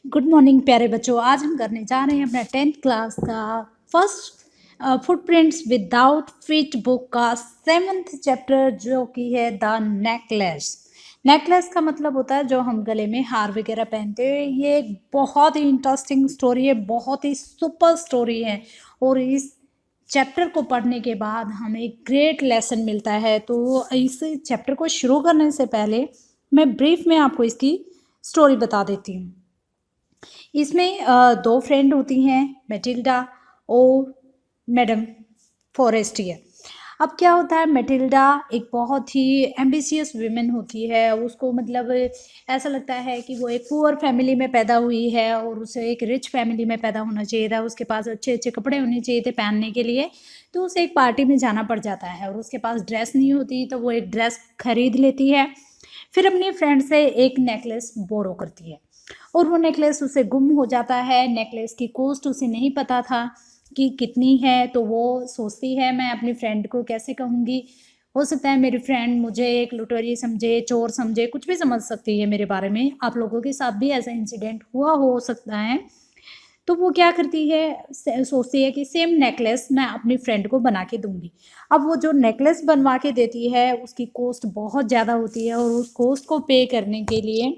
Good morning प्यारे बच्चों। आज हम करने जा रहे हैं अपना 10th क्लास का first footprints without feet book का 7th चैप्टर जो कि है द नेकलेस। नेकलेस का मतलब होता है जो हम गले में हार वगैरह पहनते हैं। ये एक बहुत ही इंटरेस्टिंग स्टोरी है, बहुत ही सुपर स्टोरी है और इस चैप्टर को पढ़ने के बाद हमें एक ग्रेट लेसन मिलता है। तो इस चैप्टर को शुरू करने से पहले मैं ब्रीफ में आपको इसकी स्टोरी बता देती हूँ। इसमें दो फ्रेंड होती हैं, मैटिल्डा और मैडम फॉरेस्टियर। अब क्या होता है, मैटिल्डा एक बहुत ही एम्बिशियस वीमेन होती है। उसको मतलब ऐसा लगता है कि वो एक पुअर फैमिली में पैदा हुई है और उसे एक रिच फैमिली में पैदा होना चाहिए था। उसके पास अच्छे अच्छे कपड़े होने चाहिए थे पहनने के लिए, तो उसे एक पार्टी में जाना पड़ जाता है और उसके पास ड्रेस नहीं होती, तो वो एक ड्रेस खरीद लेती है। फिर अपनी फ्रेंड से एक नेकलेस बोरो करती है और वो नेकलेस उसे गुम हो जाता है। नेकलेस की कॉस्ट उसे नहीं पता था कि कितनी है, तो वो सोचती है मैं अपनी फ्रेंड को कैसे कहूँगी। हो सकता है मेरी फ्रेंड मुझे एक लुटेरी समझे, चोर समझे, कुछ भी समझ सकती है मेरे बारे में। आप लोगों के साथ भी ऐसा इंसिडेंट हुआ हो सकता है। तो वो क्या करती है, सोचती है कि सेम नेकलेस मैं अपनी फ्रेंड को बना के दूंगी। अब वो जो नेकलेस बनवा के देती है उसकी कॉस्ट बहुत ज़्यादा होती है और उस कॉस्ट को पे करने के लिए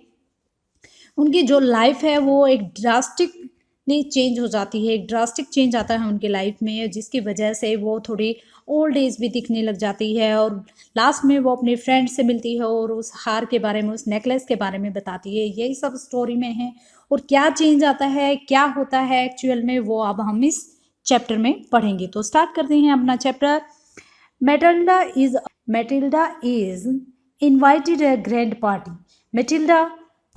उनकी जो लाइफ है वो एक ड्रास्टिकली चेंज हो जाती है। एक ड्रास्टिक चेंज आता है उनकी लाइफ में, जिसकी वजह से वो थोड़ी ओल्ड एज भी दिखने लग जाती है। और लास्ट में वो अपनी फ्रेंड से मिलती है और उस हार के बारे में, उस नेकलेस के बारे में बताती है। यही सब स्टोरी में है और क्या चेंज आता है, क्या होता है एक्चुअल में, वो अब हम इस चैप्टर में पढ़ेंगे। तो स्टार्ट करते हैं अपना chapter. Matilda is invited a grand party. Matilda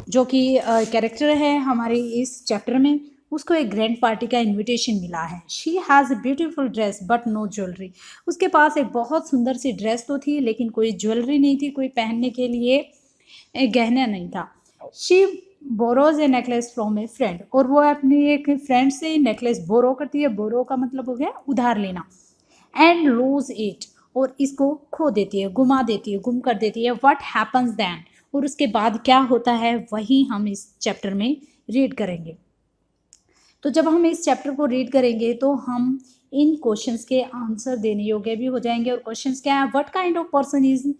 जो कि कैरेक्टर है हमारे इस चैप्टर में, उसको एक ग्रैंड पार्टी का इनविटेशन मिला है। She has a beautiful dress but no jewellery. उसके पास एक बहुत सुंदर सी ड्रेस तो थी लेकिन कोई ज्वेलरी नहीं थी, कोई पहनने के लिए एक गहना नहीं था। She borrows A necklace from A friend, और वो अपनी एक फ्रेंड से नेकलेस बोरो करती है। बोरो का मतलब हो गया उधार लेना। एंड लूज इट, और इसको खो देती है, गुमा देती है, गुम कर देती है। व्हाट हैपन्स देन, और उसके बाद क्या होता है वही हम इस चैप्टर में रीड करेंगे। तो जब हम इस चैप्टर को रीड करेंगे तो हम इन क्वेश्चंस के आंसर देने योग्य भी हो जाएंगे। और क्वेश्चंस क्या है, what kind of person is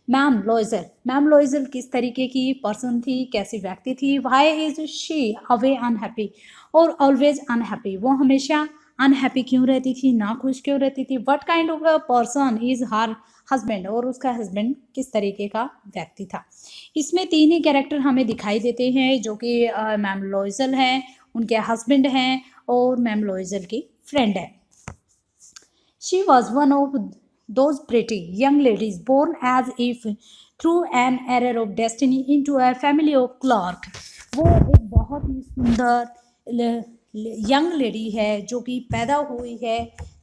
ma'am लॉइजल। Ma'am लॉइजल किस तरीके की पर्सन थी, कैसी व्यक्ति थी। Why is she away unhappy, और ऑलवेज अनहैप्पी, वो हमेशा अनहैप्पी क्यों रहती थी, ना खुश क्यों रहती थी। What kind of a person is her husband, और उसका हस्बैंड किस तरीके का व्यक्ति था। इसमें तीन ही कैरेक्टर हमें दिखाई देते हैं जो कि मैम लॉइजल हैं, उनके हस्बैंड हैं और मैम लॉइजल की फ्रेंड है। She was one of those pretty young ladies born as if through an error of destiny into a family of clerk। वो एक बहुत ही सुंदर यंग लेडी है जो कि पैदा हुई है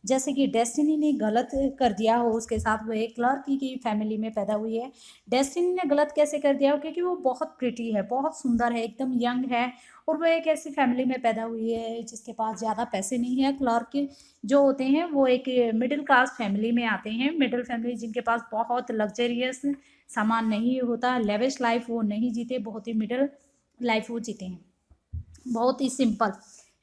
जैसे कि डेस्टिनी ने गलत कर दिया हो उसके साथ। वो एक क्लर्क की फैमिली में पैदा हुई है। डेस्टिनी ने गलत कैसे कर दिया हो, क्योंकि वो बहुत प्रिटी है, बहुत सुंदर है, एकदम यंग है और वो एक ऐसी फैमिली में पैदा हुई है जिसके पास ज़्यादा पैसे नहीं है। क्लर्क जो होते हैं वो एक मिडिल क्लास फैमिली में आते हैं। मिडिल फैमिली जिनके पास बहुत लग्जरियस सामान नहीं होता, लेविश लाइफ वो नहीं जीते, बहुत ही मिडिल लाइफ वो जीते हैं, बहुत ही simple.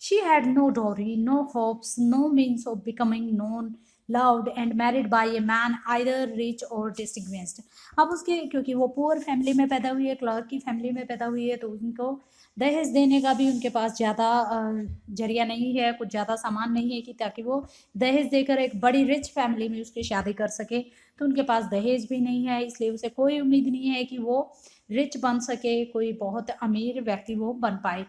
She had no dowry, no hopes, no means of becoming known, loved and married by a man either rich or distinguished। अब उसके, क्योंकि वो पुअर फैमिली में पैदा हुई है, क्लर्क की फैमिली में पैदा हुई है, तो उनको दहेज देने का भी उनके पास ज़्यादा जरिया नहीं है, कुछ ज़्यादा सामान नहीं है कि ताकि वो दहेज देकर एक बड़ी रिच फैमिली में उसकी शादी कर सके। तो उनके पास दहेज भी नहीं है, इसलिए उसे कोई उम्मीद नहीं है कि वो रिच बन सके, कोई बहुत अमीर व्यक्ति वो बन पाए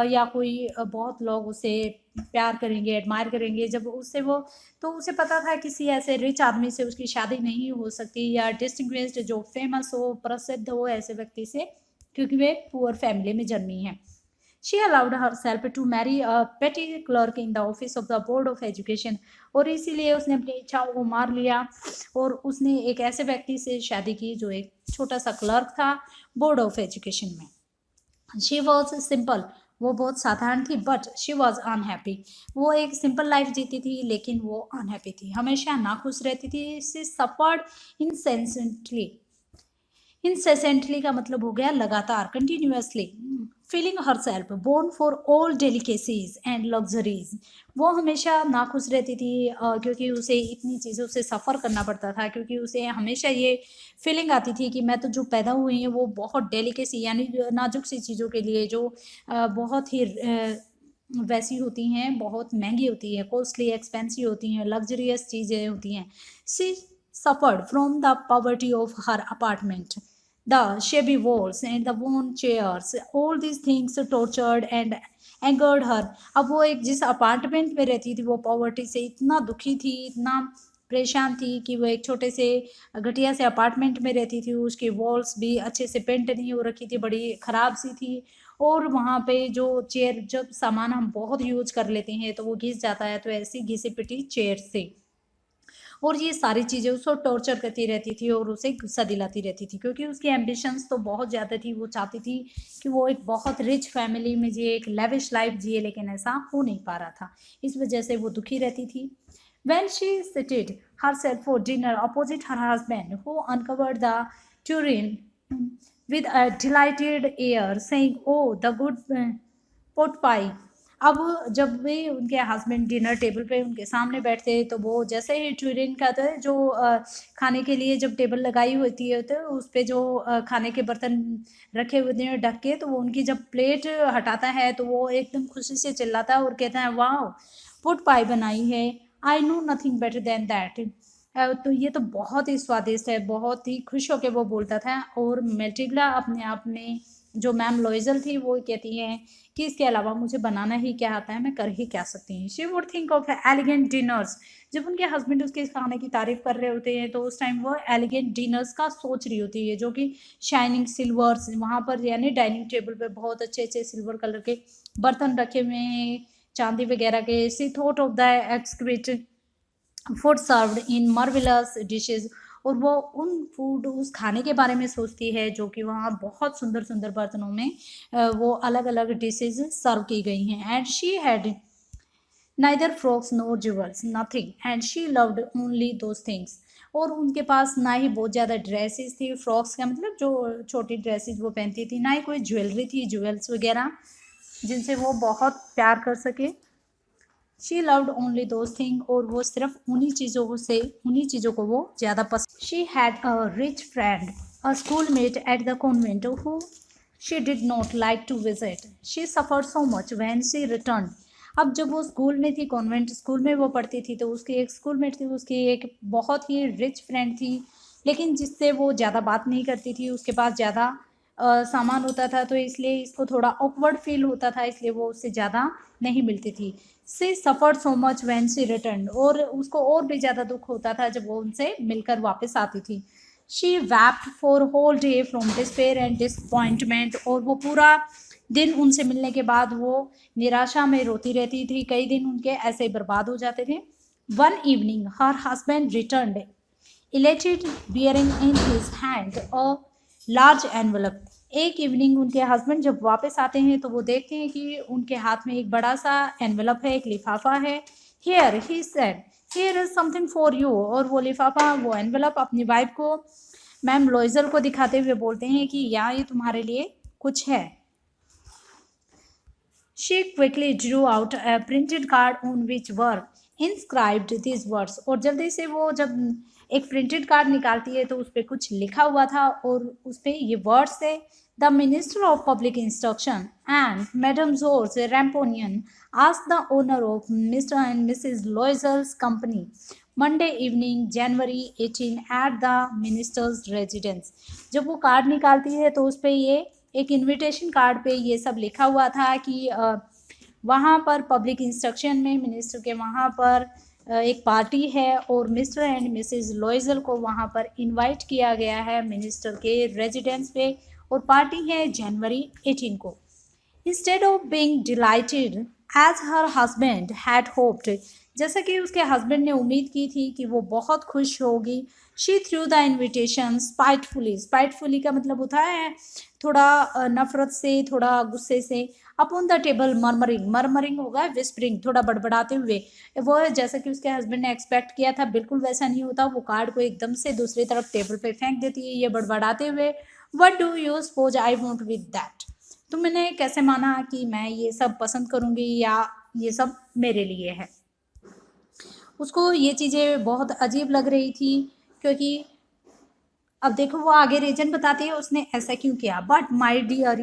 या कोई बहुत लोग उसे प्यार करेंगे, एडमायर करेंगे जब उससे वो। तो उसे पता था किसी ऐसे रिच आदमी से उसकी शादी नहीं हो सकती या डिस्टिंग्विश्ड जो फेमस हो, प्रसिद्ध हो ऐसे व्यक्ति से, क्योंकि वे पुअर फैमिली में जन्मी हैं। She allowed herself to marry a petty clerk in the office of the board of education। और इसीलिए उसने अपनी इच्छाओं को मार लिया और उसने एक ऐसे व्यक्ति से शादी की जो एक छोटा सा क्लर्क था बोर्ड ऑफ एजुकेशन में। शी वॉज सिंपल, वो बहुत साधारण थी, बट शी वॉज अनहैप्पी, वो एक सिंपल लाइफ जीती थी लेकिन वो अनहैप्पी थी, हमेशा नाखुश रहती थी। She suffered इंसेंसेंटली। इंसेसेंटली का मतलब हो गया लगातार, continuously feeling herself born for all delicacies and luxuries. वो हमेशा नाखुश रहती थी क्योंकि उसे इतनी चीज़ों से सफ़र करना पड़ता था, क्योंकि उसे हमेशा ये फीलिंग आती थी कि मैं तो जो पैदा हुई हैं वो बहुत डेलिकेसी यानी नाजुक सी चीज़ों के लिए, जो बहुत ही वैसी होती हैं, बहुत महंगी होती है, कॉस्टली एक्सपेंसिव होती हैं, लग्जरियस चीज़ें होती हैं। सी suffered from the poverty of her apartment. The shabby walls and the worn chairs, all these things tortured and angered her. अब वो एक जिस अपार्टमेंट में रहती थी वो पॉवर्टी से इतना दुखी थी, इतना परेशान थी कि वो एक छोटे से घटिया से अपार्टमेंट में रहती थी। उसकी वॉल्स भी अच्छे से पेंट नहीं हो रखी थी, बड़ी ख़राब सी थी। और वहाँ पे जो चेयर, जब सामान हम बहुत यूज कर लेते हैं तो वो घिस जाता है, तो ऐसी घिसी पिटी चेयर से और ये सारी चीज़ें उसको टॉर्चर करती रहती थी और उसे गुस्सा दिलाती रहती थी, क्योंकि उसकी एम्बिशंस तो बहुत ज़्यादा थी। वो चाहती थी कि वो एक बहुत रिच फैमिली में जिए, एक लेविश लाइफ जिए, लेकिन ऐसा हो नहीं पा रहा था। इस वजह से वो दुखी रहती थी। When she seated herself for dinner opposite her husband, who uncovered the tureen with a delighted air, saying, "Oh, the good pot pie." अब जब भी उनके हस्बैंड डिनर टेबल पे उनके सामने बैठते तो वो जैसे ही ट्यूरिन का था जो खाने के लिए जब टेबल लगाई होती है तो उस पे जो खाने के बर्तन रखे हुए हैं ढक के, तो वो उनकी जब प्लेट हटाता है तो वो एकदम खुशी से चिल्लाता है और कहता है, वाह, पुट पाई बनाई है, I know nothing better than that. तो ये तो बहुत ही स्वादिष्ट है, बहुत ही खुश होकर वो बोलता था। और मेटिल्डा अपने आप में, जो मैम लॉइजल थी, वो कहती हैं कि इसके अलावा मुझे बनाना ही क्या आता है, मैं कर ही क्या सकती हूँ। She would think of elegant dinners. जब उनके हस्बैंड उसके खाने की तारीफ कर रहे होते हैं तो उस टाइम वो एलिगेंट डिनर्स का सोच रही होती है, जो कि शाइनिंग सिल्वर्स, वहाँ पर यानी डाइनिंग टेबल पे बहुत अच्छे अच्छे सिल्वर कलर के बर्तन रखे हुए हैं, चांदी वगैरह के। She thought of the exquisite food served in marvellous dishes. और वो उन फूड, उस खाने के बारे में सोचती है जो कि वहाँ बहुत सुंदर सुंदर बर्तनों में वो अलग अलग डिशेज सर्व की गई हैं। And she had neither frocks nor jewels nothing and she loved only those things. और उनके पास ना ही बहुत ज़्यादा ड्रेसेस थी, फ्रॉक्स का मतलब जो छोटी ड्रेसेस वो पहनती थी, ना ही कोई ज्वेलरी थी, ज्वेल्स वगैरह जिनसे वो बहुत प्यार कर सके। She loved only those thing, और वो सिर्फ उन्हीं चीज़ों को वो ज़्यादा पसंद। She had a rich friend, a school mate at the convent, who she did not like to visit. She suffered so much when she return. अब जब वो स्कूल में थी, कॉन्वेंट स्कूल में वो पढ़ती थी, तो उसकी एक स्कूलमेट थी, उसकी एक बहुत ही रिच फ्रेंड थी, लेकिन जिससे वो ज़्यादा बात नहीं करती थी, उसके पास ज़्यादा सामान होता था, तो इसलिए इसको थोड़ा ऑकवर्ड फील होता था, इसलिए वो उससे ज़्यादा नहीं मिलती थी। She suffered so much when she return, और उसको और भी ज़्यादा दुख होता था जब वो उनसे मिलकर वापस आती थी। She wept for whole day from despair and disappointment, और वो पूरा दिन उनसे मिलने के बाद वो निराशा में रोती रहती थी। कई दिन उनके ऐसे ही बर्बाद हो जाते थे। One evening her husband returned elated bearing in his hand a large envelope। एक इवनिंग उनके हस्बैंड जब वापस आते हैं तो वो देखते हैं कि उनके हाथ में एक बड़ा सा एनवेलप है, एक लिफाफा है। Here he said, here is something for you. और वो लिफाफा, वो एनवेलप अपनी वाइफ को, मैम लॉइजल को दिखाते हुए बोलते हैं कि यहाँ ये तुम्हारे लिए कुछ है। She quickly drew out a printed card on which were inscribed these words। और जल्दी से वो जब एक प्रिंटेड कार्ड निकालती है तो उस पर कुछ लिखा हुआ था, और उस पर ये वर्ड्स थे, the minister of public instruction and madame George Ramponneau asked the honour of Mr and Mrs Loisel's company Monday evening January 18 at the minister's residence. जब वो कार्ड निकालती है तो उस पर ये एक इनविटेशन कार्ड पे ये सब लिखा हुआ था कि वहाँ पर पब्लिक इंस्ट्रक्शन में मिनिस्टर के वहाँ पर एक पार्टी है, और मिस्टर एंड मिसेस लॉइजल को वहाँ पर इनवाइट किया गया है मिनिस्टर के रेजिडेंस पे, और पार्टी है जनवरी 18 को। Instead of being delighted as her husband had hoped, जैसा कि उसके हस्बैंड ने उम्मीद की थी कि वो बहुत खुश होगी, she threw the invitation spitefully. Spitefully का मतलब होता है थोड़ा नफरत से, थोड़ा गुस्से से। Upon the table murmuring, murmuring होगा विस्परिंग, थोड़ा बड़बड़ाते हुए। वो जैसा कि उसके हस्बैंड ने एक्सपेक्ट किया था बिल्कुल वैसा नहीं होता। वो कार्ड को एकदम से दूसरी तरफ टेबल पे फेंक देती है ये बड़बड़ाते हुए, what do you suppose I want with that. तुमने कैसे माना कि मैं ये सब पसंद करूँगी या ये सब मेरे लिए है। उसको ये चीज़ें बहुत अजीब लग रही थी, क्योंकि अब देखो वो आगे रीजन बताती है उसने ऐसा क्यों किया। But my dear,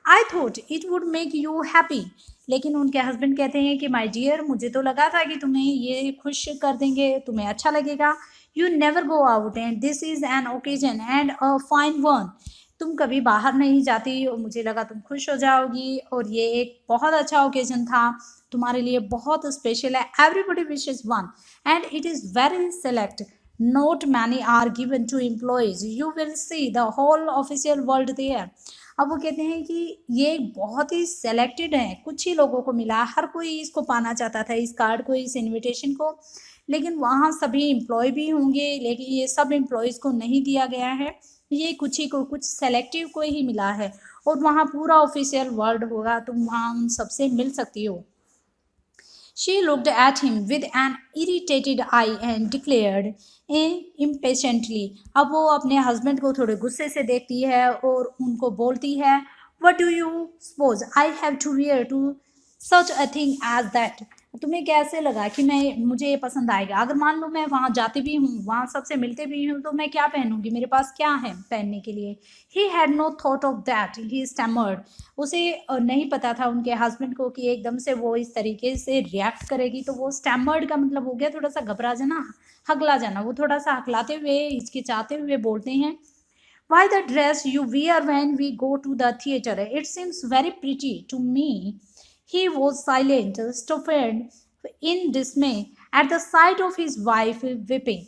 I thought it would make you happy. लेकिन उनके हस्बैंड कहते हैं कि माई डियर, मुझे तो लगा था कि तुम्हें ये खुश कर देंगे, तुम्हें अच्छा लगेगा। You never go out and this is an occasion and a fine one. तुम कभी बाहर नहीं जाती और मुझे लगा तुम खुश हो जाओगी, और ये एक बहुत अच्छा ओकेजन था, तुम्हारे लिए बहुत स्पेशल है। Everybody wishes one and it is very select, not many are given to employees, you will see the whole official world there। अब वो कहते हैं कि ये बहुत ही सेलेक्टेड है, कुछ ही लोगों को मिला, हर कोई इसको पाना चाहता था, इस कार्ड को, इस इनविटेशन को, लेकिन वहाँ सभी एम्प्लॉय भी होंगे, लेकिन ये सब एम्प्लॉयज़ को नहीं दिया गया है, ये कुछ ही को, कुछ सेलेक्टिव को ही मिला है, और वहाँ पूरा ऑफिशियल वर्ल्ड होगा, तुम वहाँ उन सबसे मिल सकती हो। She looked at him with an irritated eye and declared impatiently। अब वो अपने हस्बैंड को थोड़े गुस्से से देखती है और उनको बोलती है, What do you suppose I have to wear to such a thing as that? तुम्हें कैसे लगा कि मुझे ये पसंद आएगा? अगर मान लो मैं वहाँ जाती भी हूँ, वहाँ सबसे मिलते भी हूँ, तो मैं क्या पहनूंगी? मेरे पास क्या है पहनने के लिए? He had no thought of that, he stammered। उसे नहीं पता था उनके हस्बैंड को कि एकदम से वो इस तरीके से रिएक्ट करेगी। तो वो स्टैमर्ड का मतलब हो गया थोड़ा सा घबरा जाना, हकला जाना। वो थोड़ा सा हकलाते हुए, हिचकिचाते हुए बोलते हैं, Why the dress you wear when we go to the theater? It seems very pretty to me। He was silent, stunned in dismay at the sight of his wife weeping।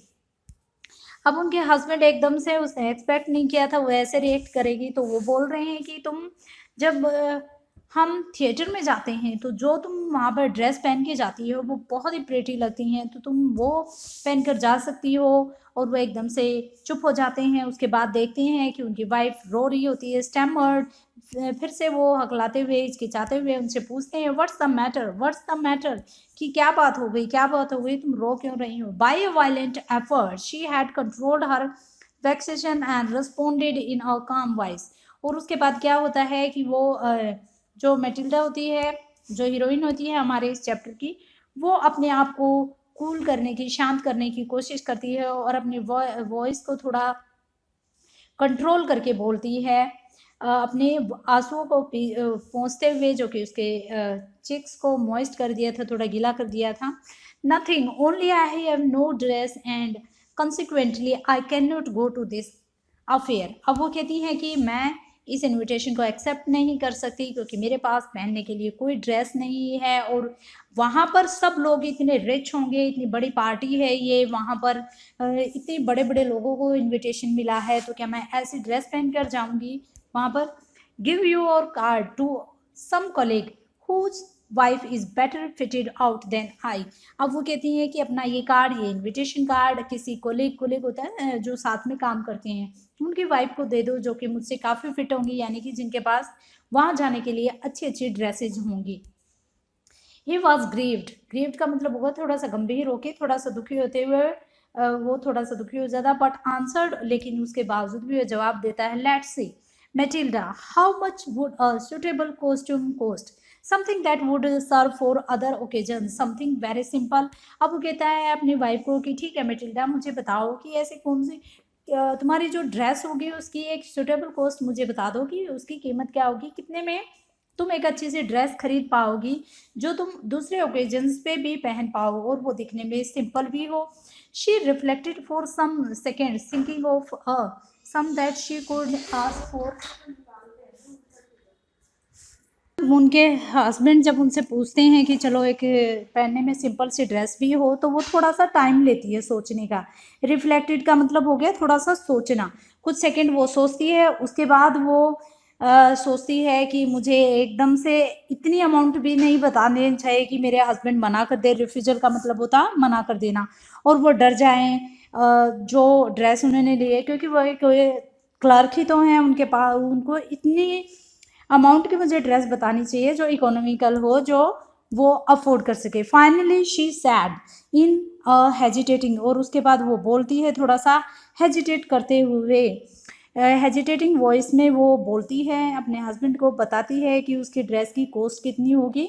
अब उनके हस्बैंड एकदम से, उसने expect नहीं किया था वो ऐसे रिएक्ट करेगी। तो वो बोल रहे हैं कि तुम जब हम थिएटर में जाते हैं तो जो तुम वहाँ पर ड्रेस पहन के जाती हो वो बहुत ही प्रेटी लगती हैं, तो तुम वो पहन कर जा सकती हो। और वो एकदम से चुप हो जाते हैं। उसके बाद देखते हैं कि उनकी वाइफ रो रही होती है, स्टैमर्ड। फिर से वो हकलाते हुए, हिचकिचाते हुए उनसे पूछते हैं, what's the matter, what's the matter, कि क्या बात हो गई, क्या बात हो गई, तुम रो क्यों रही हो? By a violent effort she had controlled her vexation and responded in a calm voice. और उसके बाद क्या होता है कि वो जो मैटिल्डा होती है, जो हीरोइन होती है हमारे इस चैप्टर की, वो अपने आप को कूल करने की, शांत करने की कोशिश करती है और अपनी वॉइस को थोड़ा कंट्रोल करके बोलती है, अपने आंसुओं को पोंछते हुए, जो कि उसके चिक्स को मॉइस्ट कर दिया था, थोड़ा गीला कर दिया था। Nothing, only I have no dress and consequently I can not go to this affair. अब वो कहती हैं कि मैं इस इनविटेशन को एक्सेप्ट नहीं कर सकती क्योंकि मेरे पास पहनने के लिए कोई ड्रेस नहीं है, और वहाँ पर सब लोग इतने रिच होंगे, इतनी बड़ी पार्टी है ये, वहाँ पर इतने बड़े बड़े लोगों को इनविटेशन मिला है, तो क्या मैं ऐसी ड्रेस पहन कर जाऊँगी वहाँ पर? Give your card to some colleague whose wife is better fitted out than I. अब वो कहती हैं कि अपना ये कार्ड, ये इनविटेशन कार्ड किसी कोलीग होता है जो साथ में काम करते हैं, उनकी वाइफ को दे दो, जो कि मुझसे काफ़ी फिट होंगी, यानी कि जिनके पास वहाँ जाने के लिए अच्छी अच्छी ड्रेसेज होंगी। ही वॉज ग्रीव्ड का मतलब होगा थोड़ा सा गंभीर होके, थोड़ा सा दुखी होते हुए, वो थोड़ा सा दुखी हो जाता, बट आंसर्ड, लेकिन उसके बावजूद भी वो जवाब देता है, let's see Matilda, how much would a suitable costume cost? Something that would serve for other occasions, something very simple। अब वो कहता है अपनी वाइफ को कि ठीक है मेटिल्डा, मुझे बताओ कि ऐसे कौन सी तुम्हारी जो ड्रेस होगी उसकी एक सुटेबल कॉस्ट मुझे बता दो कि उसकी कीमत क्या होगी, कितने में तुम एक अच्छी सी ड्रेस खरीद पाओगी जो तुम दूसरे ओकेजन्स पे भी पहन पाओ और वो दिखने में सिंपल भी हो। She reflected for some seconds thinking of some that she could ask for। उनके हस्बैंड जब उनसे पूछते हैं कि चलो एक पहनने में सिंपल सी ड्रेस भी हो, तो वो थोड़ा सा टाइम लेती है सोचने का। रिफ्लेक्टेड का मतलब हो गया थोड़ा सा सोचना, कुछ सेकंड वो सोचती है, उसके बाद वो सोचती है कि मुझे एकदम से इतनी अमाउंट भी नहीं बताने चाहिए कि मेरे हस्बैंड मना कर दे। रिफ्यूजल का मतलब होता मना कर देना, और वो डर जाएं जो ड्रेस उन्होंने लिए, क्योंकि वो एक क्लर्क ही तो हैं, उनके पास उनको इतनी अमाउंट की मुझे ड्रेस बतानी चाहिए जो इकोनॉमिकल हो, जो वो अफोर्ड कर सके। Finally she said in hesitating, और उसके बाद वो बोलती है थोड़ा सा हेजिटेट करते हुए, हेजिटेटिंग वॉइस में वो बोलती है, अपने हस्बैंड को बताती है कि उसकी ड्रेस की कॉस्ट कितनी होगी।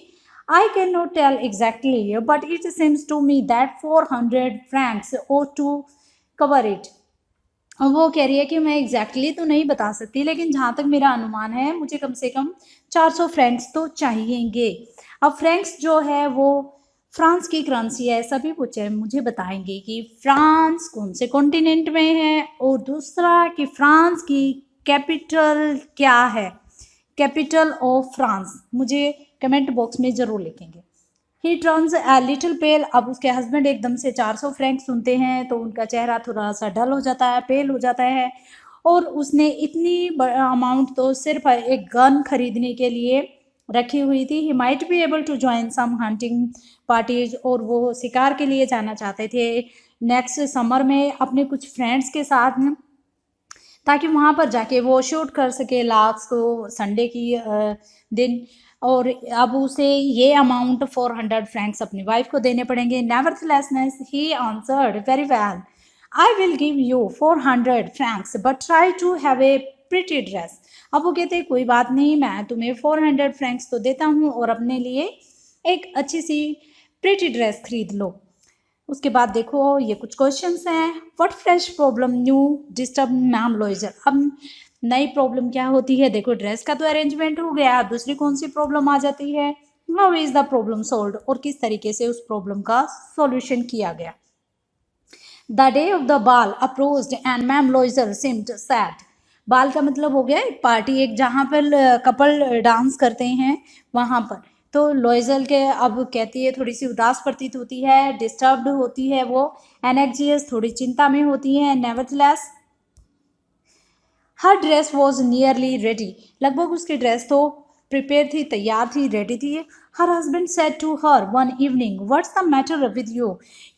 I can not tell exactly but it seems to me that 400 francs और टू कवर इट। वो कह रही है कि मैं एग्जैक्टली तो नहीं बता सकती, लेकिन जहाँ तक मेरा अनुमान है मुझे कम से कम 400 फ्रैंक्स तो चाहिएंगे। अब फ्रैंक्स जो है वो फ्रांस की करेंसी है। सभी मुझे बताएंगे कि फ्रांस कौन से कॉन्टिनेंट में है, और दूसरा कि फ्रांस की कैपिटल क्या है, कैपिटल ऑफ फ्रांस मुझे कमेंट बॉक्स में ज़रूर लिखेंगे। ही टर्न्स अ लिटिल पेल। अब उसके हस्बैंड एकदम से 400 फ्रैंक सुनते हैं तो उनका चेहरा थोड़ा सा डल हो जाता है, पेल हो जाता है, और उसने इतनी अमाउंट तो सिर्फ एक गन खरीदने के लिए रखी हुई थी। He might be able to join some hunting parties, और वो शिकार के लिए जाना चाहते थे नेक्स्ट समर में अपने कुछ फ्रेंड्स के साथ, ताकि वहाँ पर जाके वो शूट कर सके लास्ट को संडे की दिन। और अब उसे ये अमाउंट 400 फ्रैंक्स अपनी वाइफ को देने पड़ेंगे। Nevertheless he answered very well, I will give you 400 francs but try to have a pretty dress. अब वो कहते हैं कोई बात नहीं, मैं तुम्हें 400 फ्रैंक्स तो देता हूँ और अपने लिए एक अच्छी सी प्रिटी ड्रेस खरीद लो। उसके बाद देखो ये कुछ क्वेश्चंस हैं। What fresh problem new disturb ma'am Loisel. अब नई प्रॉब्लम क्या होती है, देखो ड्रेस का तो अरेंजमेंट हो गया, दूसरी कौन सी प्रॉब्लम आ जाती है, how is the problem solved, और किस तरीके से उस प्रॉब्लम का सॉल्यूशन किया गया। The day of the ball approached and ma'am Loisel seemed sad. Ball का मतलब हो गया एक पार्टी, एक जहाँ पर कपल डांस करते हैं वहाँ पर। तो लॉइजल के अब कहती है थोड़ी सी उदास प्रतीत होती है, डिस्टर्ब्ड होती है वो, एनेक्जियस थोड़ी चिंता में होती है। Nevertheless her dress was nearly ready, लगभग उसकी ड्रेस तो प्रिपेयर थी, तैयार थी, रेडी थी। Her husband said to her one evening what's the matter with you,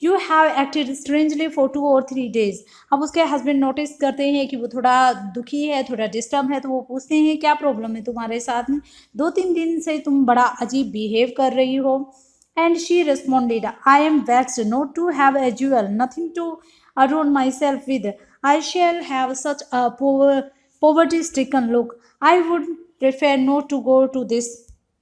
you have acted strangely for 2 or 3 days। अब उसके हस्बैंड नोटिस करते हैं कि वो थोड़ा दुखी है, थोड़ा डिस्टर्ब है, तो वो पूछते हैं क्या प्रॉब्लम है तुम्हारे साथ में, 2-3 दिन से तुम बड़ा अजीब बिहेव कर रही हो। And she responded, I am vexed not to have a jewel, nothing to adorn myself with, I shall have such a poverty stricken look, I would prefer not to go to this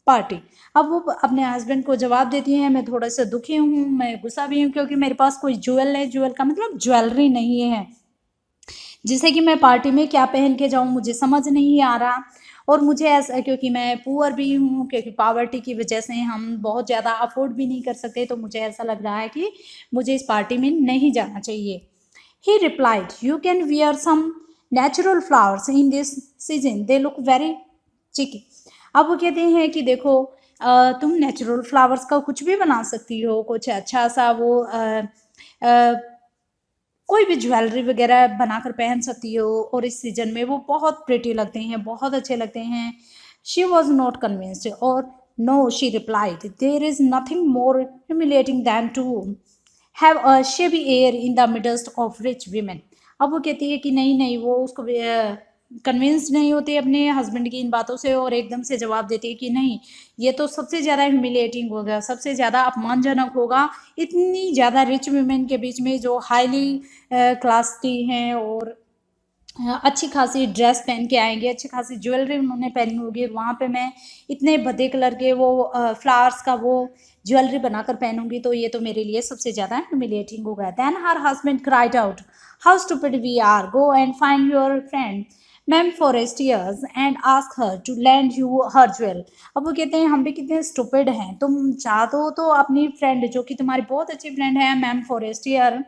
party। अब वो अपने husband को जवाब देती हैं, मैं थोड़ा सा दुखी हूँ, मैं गुस्सा भी हूँ, क्योंकि मेरे पास कोई ज्वेल है, ज्वेल का मतलब ज्वेलरी नहीं है, जिसे कि मैं पार्टी में क्या पहन के जाऊँ मुझे समझ नहीं आ रहा। और मुझे ऐसा, क्योंकि मैं पुअर भी हूँ, क्योंकि पावर्टी की वजह से हम बहुत ज़्यादा अफोर्ड भी नहीं कर सकते, तो मुझे ऐसा लग रहा है कि मुझे इस पार्टी में नहीं जाना चाहिए। He replied, you can wear some natural flowers in this season, they look very chic. अब वो कहते हैं कि देखो तुम नेचुरल फ्लावर्स का कुछ भी बना सकती हो, कुछ अच्छा सा वो कोई भी ज्वेलरी वगैरह बनाकर पहन सकती हो, और इस सीजन में वो बहुत प्रिटी लगते हैं, बहुत अच्छे लगते हैं। शी वॉज नॉट कन्विंस्ड, और no she replied, there is nothing more humiliating than to have a shabby air in the midst of rich women. अब वो कहती है कि नहीं नहीं, वो उसको कन्विंस्ड नहीं होती अपने हस्बैंड की इन बातों से, और एकदम से जवाब देती है कि नहीं, ये तो सबसे ज़्यादा ह्यूमिलेटिंग होगा, सबसे ज़्यादा अपमानजनक होगा, इतनी ज़्यादा रिच वुमेन के बीच में जो हाईली क्लास की हैं और अच्छी खासी ड्रेस पहन के आएंगे, अच्छी खासी ज्वेलरी उन्होंने पहनी होगी, वहाँ पे मैं इतने भद्दे कलर के वो फ्लावर्स का वो ज्वेलरी बनाकर पहनूंगी, तो ये तो मेरे लिए सबसे ज़्यादा ह्यूमिलेटिंग होगा। Then her husband cried out, how stupid we are, go and find your friend ma'am Forestier's and ask her to lend you her jewel. अब वो कहते हैं हम भी कितने स्टूपिड हैं, तुम चाहते हो तो अपनी फ्रेंड जो कि तुम्हारी बहुत अच्छी फ्रेंड है मैम फॉरेस्टियर,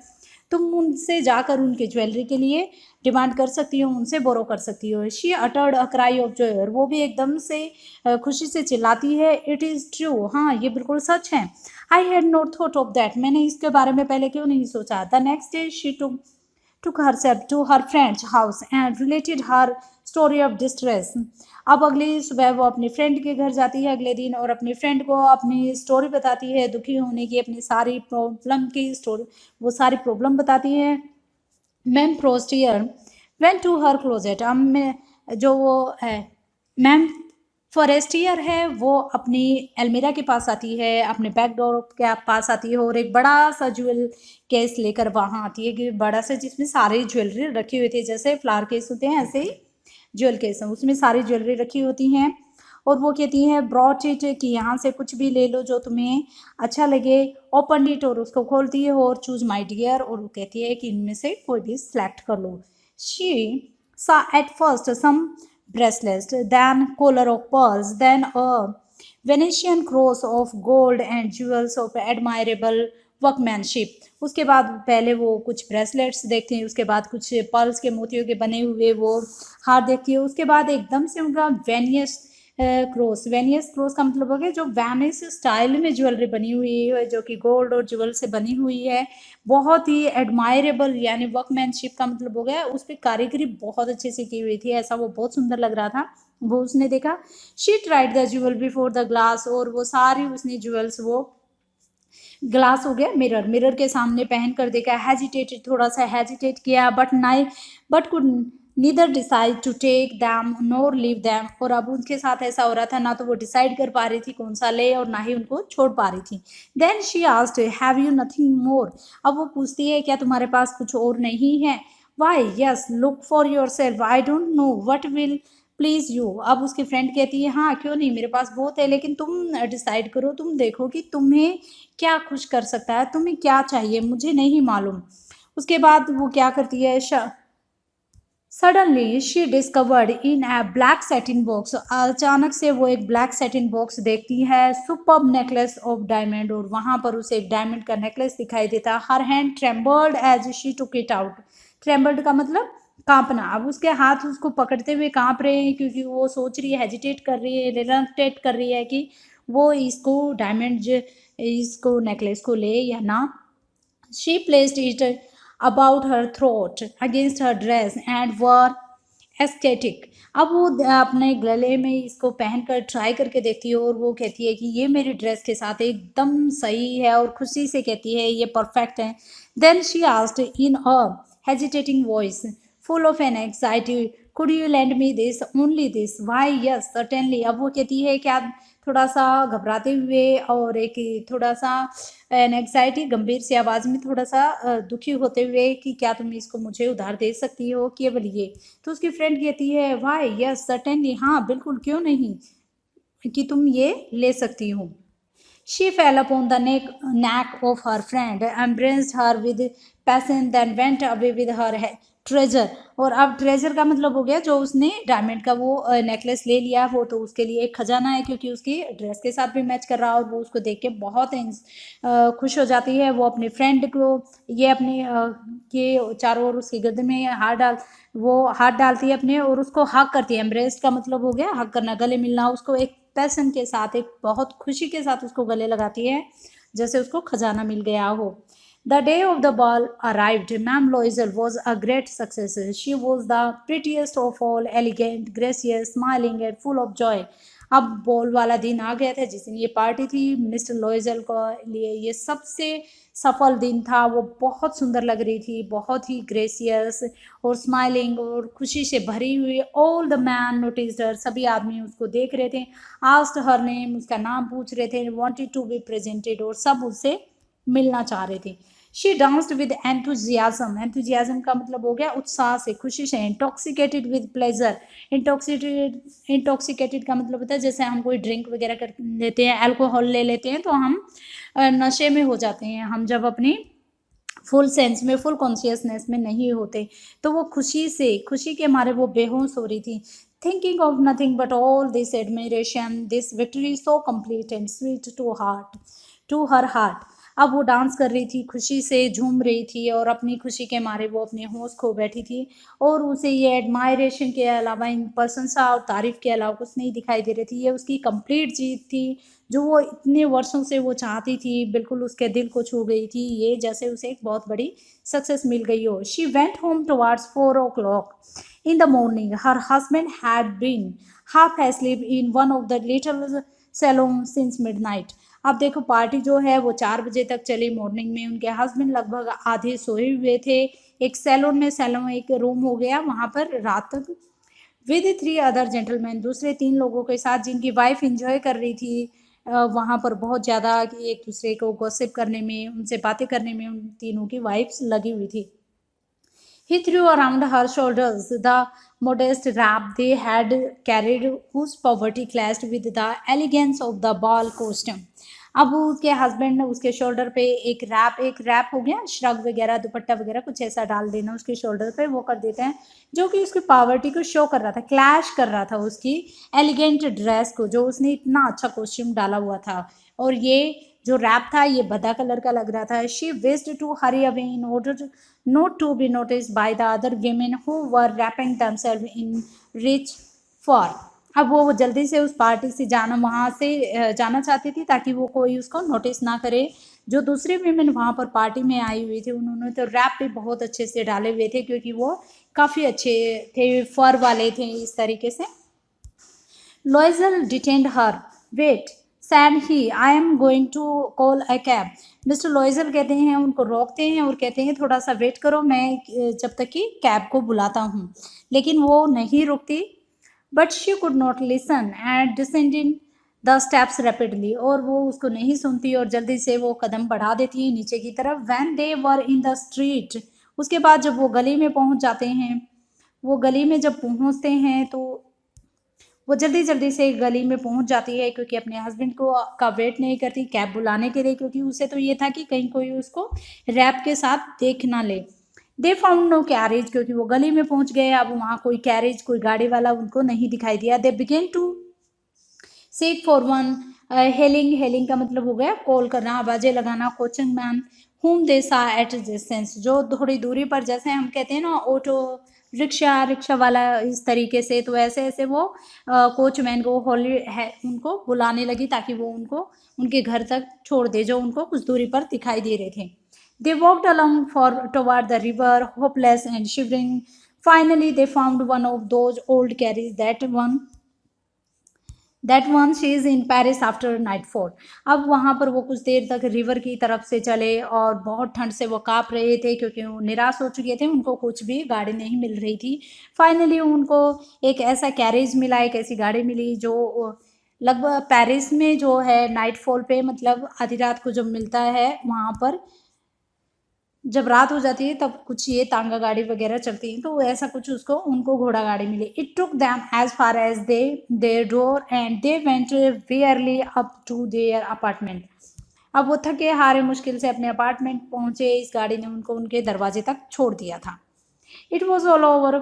तुम उनसे जाकर उनके ज्वेलरी के लिए डिमांड कर सकती हो, उनसे बोरो कर सकती हो। She uttered a cry of Joy, वो भी एकदम से खुशी से चिल्लाती है, इट इज़ ट्रू, हाँ ये बिल्कुल सच है। I had not thought of that, मैंने इसके बारे में पहले क्यों नहीं सोचा। The next day she took herself to her friend's house and related her story of distress। अब अगली सुबह वो अपनी फ्रेंड के घर जाती है अगले दिन, और अपनी फ्रेंड को अपनी स्टोरी बताती है दुखी होने की, अपनी सारी प्रॉब्लम की स्टोरी, वो सारी प्रॉब्लम बताती है। Ma'am Forestier went to her closet, अब जो वो है मैम फॉरेस्टियर है वो अपनी एल्मीरा के पास आती है, अपने बैक डोर के पास आती है और एक बड़ा सा ज्वेल केस लेकर वहाँ आती है, कि बड़ा सा जिसमें सारी ज्वेलरी रखी हुई थी, जैसे फ्लावर केस होते हैं ऐसे ही ज्वेल केस है, उसमें सारी ज्वेलरी रखी होती हैं। और वो कहती है ब्रॉट इट, कि यहाँ से कुछ भी ले लो जो तुम्हें अच्छा लगे। ओपन इट, और उसको खोलती है और चूज माई डियर, और वो कहती है कि इनमें से कोई भी सिलेक्ट कर लो। She saw at first some bracelets, then collar of pearls, then a Venetian cross of gold and jewels of admirable workmanship। उसके बाद पहले वो कुछ ब्रेसलेट्स देखती हैं, उसके बाद कुछ पर्ल्स के मोतियों के बने हुए वो हार देखती है, उसके बाद एकदम से उनका वेनियस क्रॉस। वेनियस क्रॉस का मतलब हो गया जो वेनिस स्टाइल में ज्वेलरी बनी हुई है, जो कि गोल्ड और ज्वेल से बनी हुई है, बहुत ही एडमायरेबल, यानी वर्कमैनशिप का मतलब हो गया उस पर कारीगरी बहुत अच्छे से की हुई थी, ऐसा वो बहुत सुंदर लग रहा था। वो उसने देखा। She tried the jewel before the glass, और वो सारी उसने ज्वेल्स वो ग्लास हो गया मिरर, मिरर के सामने पहन कर देखा, हेजिटेटेड, थोड़ा सा हेजिटेट किया, but could neither decide to take them nor leave them. और अब उनके साथ ऐसा हो रहा था, ना तो वो डिसाइड कर पा रही थी कौन सा ले और ना ही उनको छोड़ पा रही थी। Then she asked have you nothing more. अब वो पूछती है क्या तुम्हारे पास कुछ और नहीं है। Why yes look for yourself, I don't know what will please you. अब उसकी फ्रेंड कहती है हाँ क्यों नहीं, मेरे पास बहुत है, लेकिन तुम डिसाइड करो, तुम देखो कि तुम्हें क्या खुश कर सकता है, तुम्हें क्या चाहिए, मुझे नहीं मालूम। उसके बाद वो क्या करती है, suddenly she discovered in A black satin box. अचानक से वो एक ब्लैक सेटिन बॉक्स देखती है, सुपर्ब नेकलेस ऑफ डायमंड, और वहां पर उसे एक डायमंड का नेकलेस दिखाई देता। Her hand trembled as she took it out. Trembled का मतलब कांपना। अब उसके हाथ उसको पकड़ते हुए कांप रहे हैं, क्योंकि वो सोच रही है, हेजिटेट कर रही है, रिलक्टेट कर रही है कि वो इसको डायमंड इसको नेकलेस को ले या ना। She placed it about her throat against her dress and were ecstatic। अब वो अपने गले में इसको पहनकर ट्राई करके देखती है, और वो कहती है कि ये मेरी ड्रेस के साथ एकदम सही है, और खुशी से कहती है ये परफेक्ट है। Then she asked in a hesitating voice full of an anxiety, could you lend me this, only this? Why yes certainly। अब वो कहती है क्या, थोड़ा सा घबराते हुए और एक थोड़ा सा एंग्जाइटी गंभीर सी आवाज़ में, थोड़ा सा दुखी होते हुए, कि क्या तुम इसको मुझे उधार दे सकती हो, केवल ये। तो उसकी फ्रेंड कहती है वाई यस सर्टेनली, हाँ बिल्कुल क्यों नहीं, कि तुम ये ले सकती हो। She fell upon the neck of her friend, embraced her with passion, then went away with her treasure। और अब ट्रेजर का मतलब हो गया जो उसने डायमंड का वो नेकलेस ले लिया, वो तो उसके लिए एक खजाना है, क्योंकि उसकी ड्रेस के साथ भी मैच कर रहा, और वो उसको देख के बहुत खुश हो जाती है। वो अपने फ्रेंड को ये अपने के चारों ओर उसकी गर्दन में हाथ डालती है अपने, और उसको हक करती है। एम्ब्रेस का मतलब हो गया हक करना, गले मिलना। उसको एक पैसन के साथ, एक बहुत खुशी के साथ उसको गले लगाती है, जैसे उसको खजाना मिल गया हो। The day of the ball arrived. Ma'am Loisel was a great success. She was the prettiest of all, elegant, gracious, smiling and full of joy। अब बॉल वाला दिन आ गया था, जिस दिन ये पार्टी थी मिस्टर लॉयजल को लिए ये सबसे सफल दिन था। वो बहुत सुंदर लग रही थी, बहुत ही ग्रेसियस और स्माइलिंग और खुशी से भरी हुई। ऑल द मैन नोटिस्ड हर, सभी आदमी उसको देख रहे थे। आस्क्ड हर नेम, उसका नाम पूछ रहे थे। वांटेड टू बी प्रेजेंटेड, और सब उससे मिलना चाह रहे थे। She danced with enthusiasm. Enthusiasm का मतलब हो गया उत्साह से, खुशी से। Intoxicated with pleasure. इंटॉक्सिकेटेड का मतलब होता है जैसे हम कोई ड्रिंक वगैरह कर लेते हैं, अल्कोहल ले लेते हैं, तो हम नशे में हो जाते हैं, हम जब अपनी फुल सेंस में, फुल कॉन्शियसनेस में नहीं होते। तो वो खुशी से, खुशी के मारे वो बेहोश हो रही थी। Thinking of nothing but all this admiration, this victory so complete and sweet to her heart. अब वो डांस कर रही थी, खुशी से झूम रही थी, और अपनी खुशी के मारे वो अपने होश खो बैठी थी, और उसे ये एडमायरेशन के अलावा, इन प्रशंसा और तारीफ के अलावा कुछ नहीं दिखाई दे रही थी। ये उसकी कंप्लीट जीत थी, जो वो इतने वर्षों से वो चाहती थी, बिल्कुल उसके दिल को छू गई थी, ये जैसे उसे एक बहुत बड़ी सक्सेस मिल गई हो। She went home towards 4 o'clock in the morning. Her husband had been half asleep in one of the little salons since midnight। अब देखो पार्टी जो है वो 4 बजे तक चली मॉर्निंग में। उनके हस्बैंड लगभग आधे सोए हुए थे एक सैलून में। सैलून एक रूम हो गया, वहाँ पर रात तक विद 3 अदर जेंटलमैन, दूसरे 3 लोगों के साथ जिनकी वाइफ एंजॉय कर रही थी वहाँ पर बहुत ज़्यादा कि एक दूसरे को गॉसिप करने में, उनसे बातें करने में उन तीनों की वाइफ्स लगी हुई थी। He threw around her shoulders the modest wrap they had carried, whose poverty clashed with the elegance of the ball costume. अब उसके हस्बैंड ने उसके शोल्डर पे एक रैप हो गया, श्रग वगैरह, दुपट्टा वगैरह कुछ ऐसा डाल देना उसके शोल्डर पे, वो कर देते हैं जो कि उसकी पावर्टी को शो कर रहा था, क्लैश कर रहा था उसकी एलिगेंट ड्रेस को, जो उसने इतना अच्छा कॉस्ट्यूम डाला हुआ था। और ये जो रैप था ये भद्दा कलर का लग रहा था। She wished to hurry away in order not to be noticed by the other women who were wrapping themselves in rich fur. अब वो जल्दी से उस पार्टी से जाना, वहाँ से जाना चाहती थी ताकि वो कोई उसको नोटिस ना करे। जो दूसरे वीमेन वहाँ पर पार्टी में आई हुई थी उन्होंने तो रैप भी बहुत अच्छे से डाले हुए थे क्योंकि वो काफ़ी अच्छे थे, फर वाले थे इस तरीके से। Loisel detained her. Wait, said he, I am going to call a cab. Mister लॉयजल कहते हैं, उनको रोकते हैं और कहते हैं थोड़ा सा वेट करो, मैं जब तक कि कैब को बुलाता हूँ। लेकिन वो नहीं रुकती। But she could not listen and descending the steps rapidly, और वो उसको नहीं सुनती और जल्दी से वो कदम बढ़ा देती है नीचे की तरफ। When they were in the street, उसके बाद जब वो गली में पहुँच जाते हैं, वो गली में जब पहुँचते हैं तो वो जल्दी जल्दी से गली में पहुंच जाती है क्योंकि अपने हस्बैंड को का वेट नहीं करती कैब बुलाने के लिए, क्योंकि उसे तो ये था कि कहीं कोई उसको रैप के साथ देख ना ले। दे फाउंड नो कैरेज, क्योंकि वो गली में पहुंच गए, अब वहाँ कोई कैरेज, कोई गाड़ी वाला उनको नहीं दिखाई दिया। They began to seek for one, hailing, hailing का मतलब हो गया कॉल करना, आवाजें लगाना। Coachman whom they saw at a distance, जो थोड़ी दूरी पर, जैसे हम कहते हैं ना ऑटो रिक्शा, रिक्शा वाला इस तरीके से, तो ऐसे ऐसे वो कोचमैन को होली है उनको बुलाने लगी ताकि वो उनको उनके घर तक छोड़ दे जो उनको कुछ दूरी पर दिखाई दे रहे थे। They walked along for toward the river, hopeless and shivering. Finally, they found one of those old carriages, that one she is in Paris after nightfall. अब वहाँ पर वो कुछ देर तक रिवर की तरफ से चले और बहुत ठंड से वो काँप रहे थे क्योंकि वो निराश हो चुके थे, उनको कुछ भी गाड़ी नहीं मिल रही थी। फाइनली उनको एक ऐसा कैरेज मिला, एक ऐसी गाड़ी मिली जो लगभग पेरिस में जो है नाइटफॉल पे, मतलब आधी रात को जब मिलता है वहाँ पर, जब रात हो जाती है तब कुछ ये तांगा गाड़ी वगैरह चलती है, तो ऐसा कुछ उसको उनको घोड़ा गाड़ी मिली। It took them as far as their door and they went wearily up to their apartment. अब वो थके हारे मुश्किल से अपने अपार्टमेंट पहुंचे, इस गाड़ी ने उनको उनके दरवाजे तक छोड़ दिया था। It was all over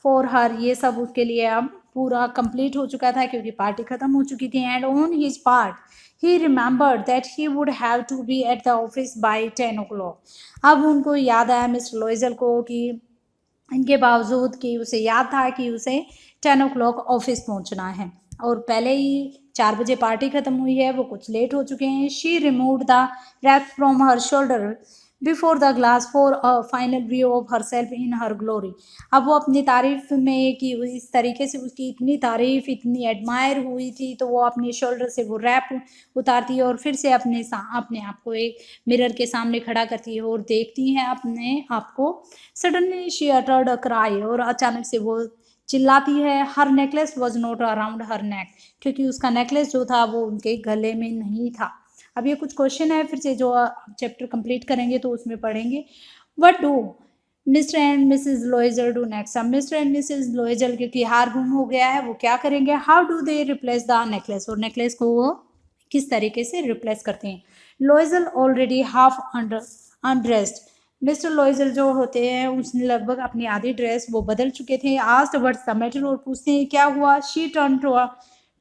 for her, ये सब उसके लिए अब पूरा कंप्लीट हो चुका था क्योंकि पार्टी खत्म हो चुकी थी। And on his part he remembered that he would have to be at the office by 10 o'clock। अब उनको याद आया मिस्टर लॉयजल को कि इनके बावजूद कि उसे याद था कि उसे 10 o'clock ऑफिस पहुंचना है और पहले ही 4 बजे पार्टी खत्म हुई है, वो कुछ लेट हो चुके हैं। She removed the wrap from her shoulder before the glass for a final view of herself in her glory. अब वो अपनी तारीफ में कि इस तरीके से उसकी इतनी तारीफ, इतनी एडमायर हुई थी, तो वो अपने शोल्डर से वो रैप उतारती है और फिर से अपने आप को एक मिरर के सामने खड़ा करती है और देखती है अपने आप को। Suddenly she uttered a cry, और अचानक से वो चिल्लाती है। हर नेकलेस वॉज नॉट अराउंड हर नेक, क्योंकि उसका नेकलेस जो था वो उनके गले में नहीं था। अब ये कुछ क्वेश्चन है, फिर से जो चैप्टर कंप्लीट करेंगे तो उसमें पढ़ेंगे। What do Mr and Mrs Loisel do next. अब मिस्टर एंड मिसेज लॉयजल, क्योंकि हार गुम हो गया है, वो क्या करेंगे? How do they replace the necklace, और नेकलेस को वो किस तरीके से रिप्लेस करते हैं। Loisel already half undressed, Mr Loisel जो होते हैं उसने लगभग अपनी आधी ड्रेस वो बदल चुके थे। आस्ट व्हाट्स द मैटर, और पूछते हैं क्या हुआ। She turn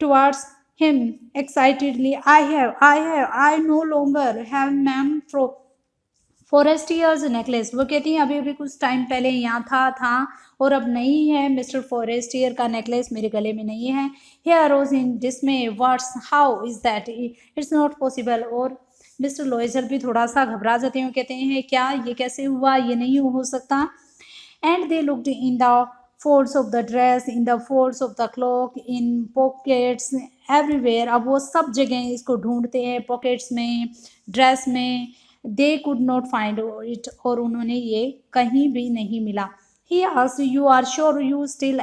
towards him excitedly. I no longer have ma'am Forestier's necklace. वो कहती हैं अभी अभी कुछ टाइम पहले यहाँ था और अब नहीं है, मिस्टर फॉरेस्टियर का नेकलेस मेरे गले में नहीं है। He arose in dismay, what's, how is that, it's not possible. और मिस्टर लॉयजल भी थोड़ा सा घबरा जाते हैं, कहते हैं क्या, ये कैसे हुआ, ये नहीं हो सकता। And they looked in the folds of the dress, in the folds of the cloak, in pockets, everywhere। अब वो सब जगह इसको ढूंढते हैं, पॉकेट्स में, ड्रेस में। they could not find it, और उन्होंने ये कहीं भी नहीं मिला। he asked, you are sure you still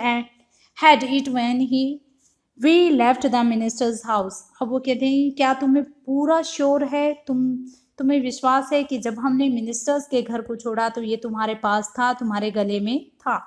had it when he we left the ministers house. अब वो कहते हैं क्या तुम्हें पूरा श्योर है, तुम्हें विश्वास है कि जब हमने मिनिस्टर्स के घर को छोड़ा तो ये तुम्हारे पास था, तुम्हारे गले में था।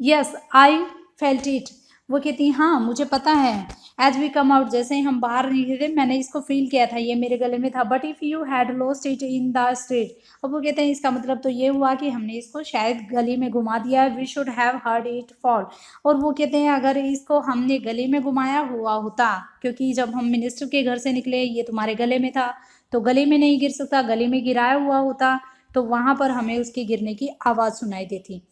Yes I felt it. वो कहती हैं हाँ मुझे पता है। एज वी कम आउट, जैसे ही हम बाहर निकले मैंने इसको फील किया था, ये मेरे गले में था। But if you had lost it in the street. अब वो कहते हैं इसका मतलब तो ये हुआ कि हमने इसको शायद गली में घुमा दिया है। We should have heard it fall. और वो कहते हैं अगर इसको हमने गली में घुमाया हुआ होता, क्योंकि जब हम मिनिस्टर के घर से निकले ये तुम्हारे गले में था, तो गली में नहीं गिर सकता, गली में गिराया हुआ होता तो वहाँ पर हमें उसके गिरने की आवाज़ सुनाई देती।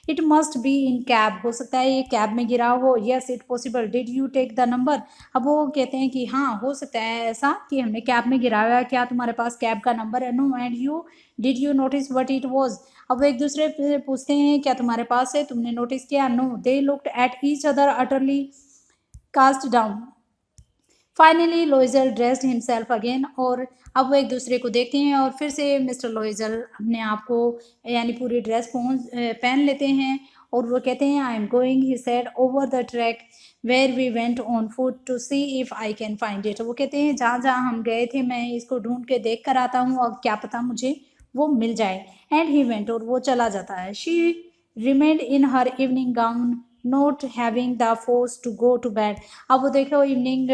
It must be in cab, हो सकता है ये कैब में गिरा हो। Yes it possible. Did you take the number. अब वो कहते हैं कि हाँ हो सकता है ऐसा कि हमने कैब में गिराया है, क्या तुम्हारे पास कैब का नंबर है। No. And you did you notice what it was. अब वो एक दूसरे से पूछते हैं क्या तुम्हारे पास है, तुमने नोटिस किया। No. They looked at each other utterly cast down. Finally Loisel dressed himself again. और अब वो एक दूसरे को देखते हैं और फिर से मिस्टर लोइजल अपने आप को यानी पूरी ड्रेस पहन लेते हैं और वो कहते हैं I am going he said over the track where we went on foot to see if I can find it. वो कहते हैं जहाँ जहाँ हम गए थे मैं इसको ढूंढ के देख कर आता हूँ और क्या पता मुझे वो मिल जाए। एंड ही वेंट, और वो चला जाता है। She remained in her evening gown not having the force to go to bed. अब वो देखो इवनिंग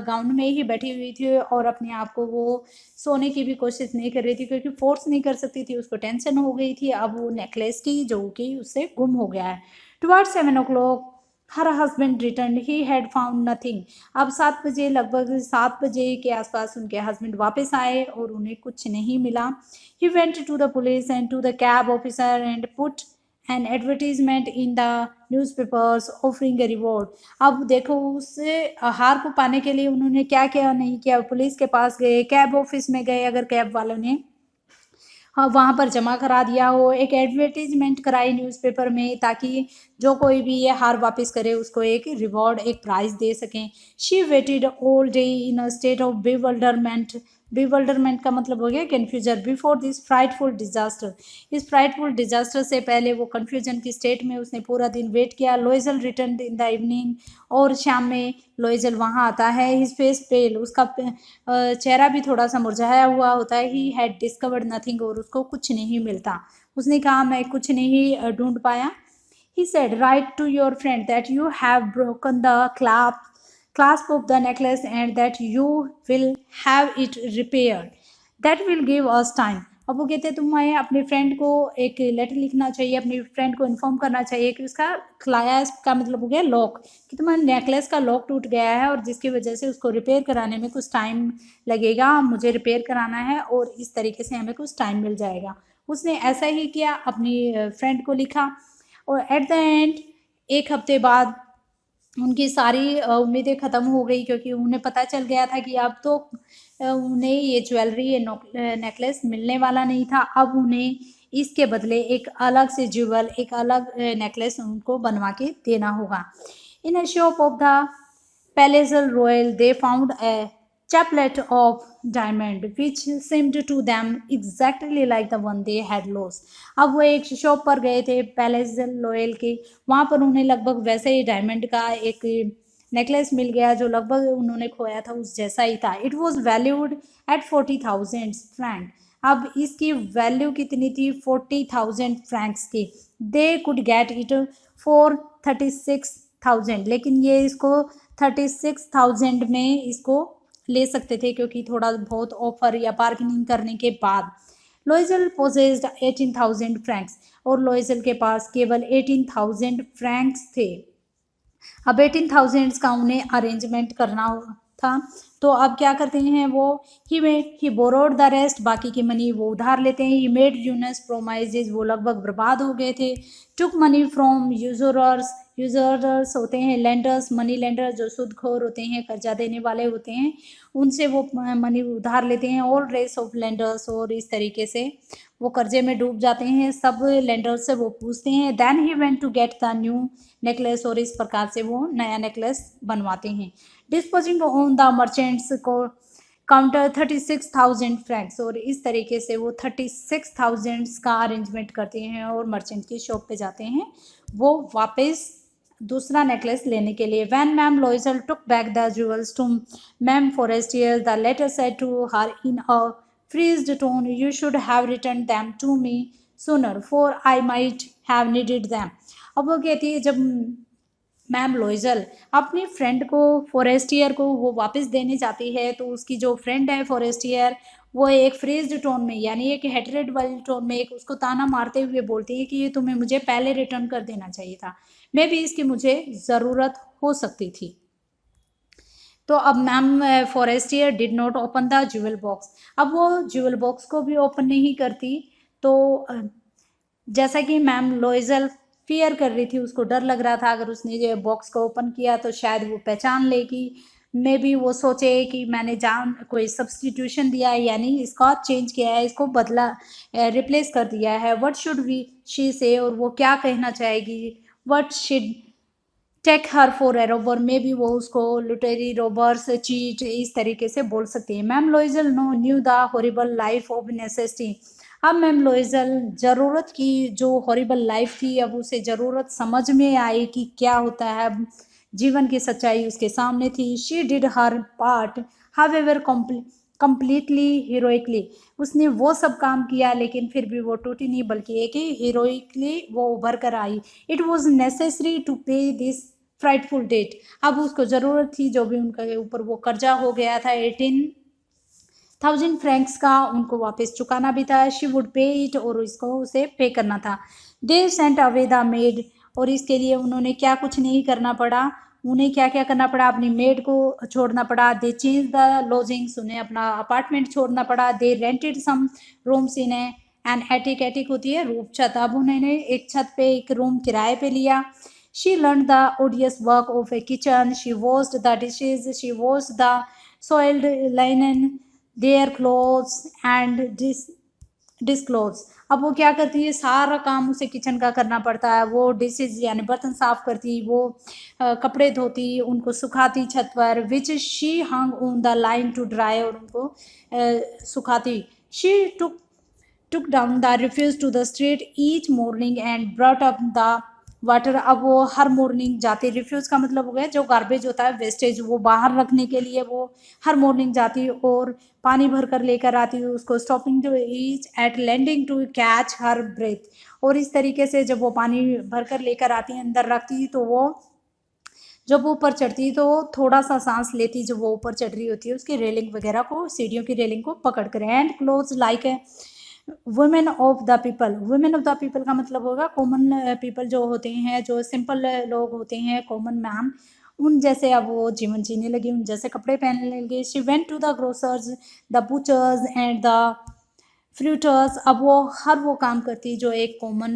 गाउन में ही बैठी हुई थी और अपने आप को वो सोने की भी कोशिश नहीं कर रही थी क्योंकि फोर्स नहीं कर सकती थी, उसको टेंशन हो गई थी अब वो नेकलेस की जो कि उससे गुम हो गया है। Towards 7 o'clock her husband return, he had found nothing. अब 7 बजे, लगभग 7 बजे के आसपास उनके हस्बैंड वापस आए और उन्हें कुछ नहीं मिला। He went to the police and to the cab officer and put an advertisement in the newspapers offering a reward. अब देखो उस हार को पाने के लिए उन्होंने क्या क्या नहीं किया, पुलिस के पास गए, कैब ऑफिस में गए, अगर कैब वालों ने हाँ वहाँ पर जमा करा दिया हो, एक एडवर्टीजमेंट कराई न्यूज़पेपर में ताकि जो कोई भी ये हार वापस करे उसको एक रिवॉर्ड, एक प्राइज दे सकें। She waited all day in a state of bewilderment. Bewilderment का मतलब हो गया confusion. Before this frightful disaster, इस फ्राइटफुल डिजास्टर से पहले वो कन्फ्यूजन की स्टेट में उसने पूरा दिन वेट किया। लोइजल रिटर्न इन द इवनिंग, और शाम में लोइजल वहाँ आता है। हिज फेस पेल, उसका चेहरा भी थोड़ा सा मुरझाया हुआ होता है। ही हैड डिस्कवर्ड नथिंग, और उसको कुछ नहीं मिलता। उसने कहा मैं कुछ नहीं ढूंढ पाया। He said, write to your friend that you have broken the clasp of the necklace and that you will have it repaired. That will give us time. अब वो कहते हैं तुम्हें अपने फ्रेंड को एक लेटर लिखना चाहिए, अपनी फ्रेंड को इन्फॉर्म करना चाहिए कि उसका क्लास्प का मतलब हो गया लॉक, कि तुम्हारे नेकलेस का लॉक टूट गया है और जिसकी वजह से उसको रिपेयर कराने में कुछ टाइम लगेगा, मुझे रिपेयर कराना है और इस तरीके से हमें कुछ टाइम मिल जाएगा। उसने ऐसा ही किया, अपनी फ्रेंड को लिखा और एट द एंड 1 हफ्ते बाद उनकी सारी उम्मीदें ख़त्म हो गई क्योंकि उन्हें पता चल गया था कि अब तो उन्हें ये ज्वेलरी, ये नेकलेस मिलने वाला नहीं था। अब उन्हें इसके बदले एक अलग से ज्वेल, एक अलग नेकलेस उनको बनवा के देना होगा। In a shop of the Palais Royal they found a chaplet of diamond which seemed to them exactly like the one they had lost. अब वो एक शॉप पर गए थे पैलेस रॉयल के, वहाँ पर उन्हें लगभग वैसे ही डायमंड का एक नेकलेस मिल गया जो लगभग उन्होंने खोया था उस जैसा ही था। It was valued at 40,000 Frank. अब इसकी वैल्यू कितनी थी? 40,000 फ्रैंक्स की। They could get it for 36,000, लेकिन ये इसको 36,000 में इसको ले सकते थे क्योंकि थोड़ा बहुत ऑफर या बार्गेनिंग करने के बाद। लोइजल पोजेस्ड 18,000 फ्रैंक्स, और लोइजल के पास केवल 18,000 फ्रैंक्स थे। अब 18,000 का उन्हें अरेंजमेंट करना था, तो अब क्या करते हैं वो, ही बोरोड द रेस्ट, बाकी की मनी वो उधार लेते हैं। ही मेड यूनस प्रोमाइजेज, वो लगभग बर्बाद हो गए थे। टुक मनी फ्रॉम यूजरर्स, यूजरर्स होते हैं लेंडर्स, मनी लेंडर जो सूदखोर होते हैं, कर्जा देने वाले होते हैं, उनसे वो मनी उधार लेते हैं। ऑल रेस ऑफ लेंडर्स, और इस तरीके से वो कर्जे में डूब जाते हैं। सब लेंडर्स से वो पूछते हैं। Then he went to get the new necklace, और इस प्रकार से वो नया नेकलेस बनवाते हैं। डिस्पोजिंग ऑन द मर्चेंट्स को काउंटर 36,000 फ्रैंक्स, और इस तरीके से वो 36,000 का अरेंजमेंट करते हैं और मर्चेंट की शॉप पे जाते हैं वो वापस दूसरा नेकलेस लेने के लिए। When ma'am Loisel took back the jewels to ma'am Forestier, the latter said to her in a freezed tone, "You should have returned them to me sooner, for I might have needed them." अब वो कहती है, जब ma'am लोइजल अपनी friend को, Forestier को, वो वापस देने जाती है, तो उसकी जो फ्रेंड है फॉरेस्टियर, वो एक फ्रेज्ड टोन में, यानी एक हेटरेड वाली टोन में, एक उसको ताना मारते हुए बोलती है कि ये तुम्हें मुझे पहले रिटर्न कर देना चाहिए था, मे भी इसकी मुझे ज़रूरत हो सकती थी। तो अब ma'am Forestier did not open the jewel box. अब वो ज्यूल बॉक्स को भी ओपन नहीं करती। तो जैसा कि मैम लोइजल फियर कर रही थी, उसको डर लग रहा था, अगर उसने ये बॉक्स को ओपन किया तो शायद वो पहचान लेगी, मे बी वो सोचे कि मैंने जान कोई सब्सटीट्यूशन दिया है, यानी इसका चेंज किया है, इसको बदला, रिप्लेस कर दिया है। व्हाट शुड वी शी से, और वो क्या कहना चाहेगी, what should take her for a robber, maybe वो उसको लुटेरी, रोबर्स, चीट, इस तरीके से बोल सकती है। Ma'am Loisel knew the horrible life of necessity. अब मैम लोइजल ज़रूरत की जो हॉरिबल लाइफ थी, अब उसे ज़रूरत समझ में आई कि क्या होता है, जीवन की सच्चाई उसके सामने थी। She did her part however completely heroically. उसने वो सब काम किया, लेकिन फिर भी वो टूटी नहीं, बल्कि एक ही हीरोइकली वो उभर कर आई। इट वॉज नेसेसरी टू पे दिस फ्राइटफुल डेट। अब उसको ज़रूरत थी, जो भी उनके ऊपर वो कर्जा हो गया था 18,000 फ्रैंक्स का, उनको वापस चुकाना भी था। शी वुड पे इट, और इसको उसे पे करना था। They sent away the made, और इसके लिए उन्होंने क्या कुछ नहीं करना पड़ा, उन्हें क्या क्या करना पड़ा, अपनी मेड को छोड़ना पड़ा। दे चेंज द लॉजिंग्स, उन्हें अपना अपार्टमेंट छोड़ना पड़ा। They rented some rooms in an attic, attic होती है रूप छत, अब उन्होंने एक छत पे एक रूम किराए पे लिया। She learned the odious work of a kitchen. She washed the dishes. She washed the soiled linen, their clothes and disclothes. अब वो क्या करती है, सारा काम उसे किचन का करना पड़ता है। वो डिशेज यानी बर्तन साफ करती, वो कपड़े धोती, उनको सुखाती छत पर, which she hung on the line to dry, और उनको सुखाती। She took down the refuse to the street each morning and brought up the water. अब वो हर मॉर्निंग जाती, रिफ्यूज़ का मतलब हो गया जो गार्बेज होता है, वेस्टेज, वो बाहर रखने के लिए वो हर मॉर्निंग जाती और पानी भर कर लेकर आती, उसको stopping to each at landing to catch her breath. और इस तरीके से जब वो पानी भर कर लेकर आती, अंदर रखती, तो वो जब वो ऊपर चढ़ती तो थोड़ा सा सांस लेती, जब वो ऊपर चढ़ रही होती है, उसकी रेलिंग वगैरह को, सीढ़ियों की रेलिंग को पकड़ कर। And close like a women of the people. Women of the people का मतलब होगा कॉमन पीपल जो होते हैं, जो सिंपल लोग होते हैं, कॉमन मैन, उन जैसे अब वो जीवन जीने लगी, उन जैसे कपड़े पहनने लगी। She went to the grocer's, the butcher's and the fruiterer's. अब वो हर वो काम करती जो एक कॉमन